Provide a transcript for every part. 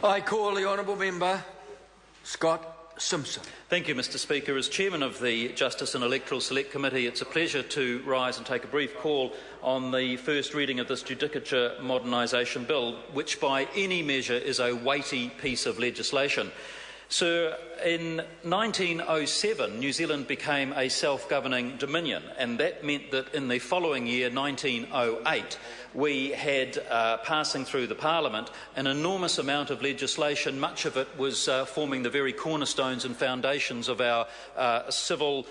I call the honourable member Scott Simpson. Thank you, Mr Speaker. As Chairman of the Justice and Electoral Select Committee, it's a pleasure to rise and take a brief call on the first reading of this Judicature Modernisation Bill, which by any measure is a weighty piece of legislation. Sir, in 1907, New Zealand became a self-governing dominion, and that meant that in the following year, 1908, we had, passing through the Parliament, an enormous amount of legislation. Much of it was forming the very cornerstones and foundations of our civil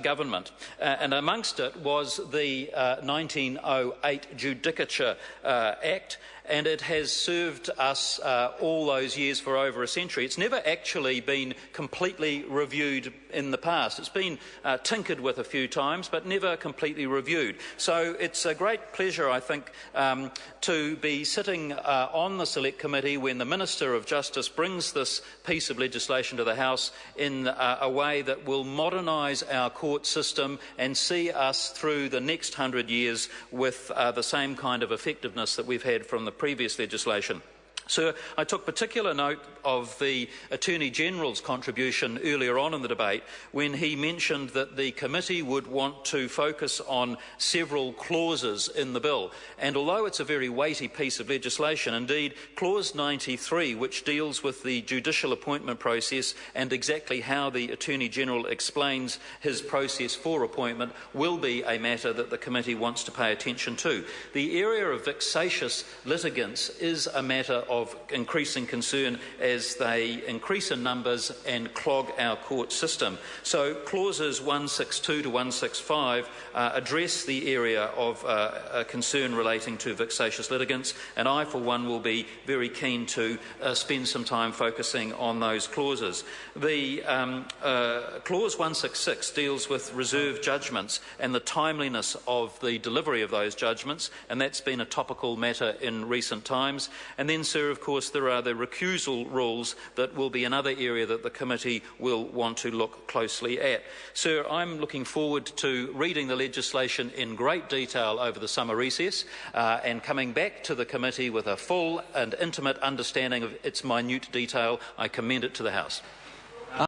government. And amongst it was the 1908 Judicature Act, and it has served us all those years for over a century. It's never actually been completely reviewed in the past. It's been tinkered with a few times, but never completely reviewed. So it's a great pleasure, I think, to be sitting on the Select Committee when the Minister of Justice brings this piece of legislation to the House in a way that will modernise our court system and see us through the next 100 years with the same kind of effectiveness that we've had from the previous legislation. Sir, I took particular note of the Attorney-General's contribution earlier on in the debate when he mentioned that the committee would want to focus on several clauses in the bill. And although it's a very weighty piece of legislation, indeed, Clause 93, which deals with the judicial appointment process and exactly how the Attorney-General explains his process for appointment, will be a matter that the committee wants to pay attention to. The area of vexatious litigants is a matter of increasing concern as they increase in numbers and clog our court system. So clauses 162 to 165 address the area of concern relating to vexatious litigants, and I for one will be very keen to spend some time focusing on those clauses. The clause 166 deals with reserved judgments and the timeliness of the delivery of those judgments, and that's been a topical matter in recent times. And then, sir, of course, there are the recusal rules that will be another area that the committee will want to look closely at. Sir, I'm looking forward to reading the legislation in great detail over the summer recess and coming back to the committee with a full and intimate understanding of its minute detail. I commend it to the House.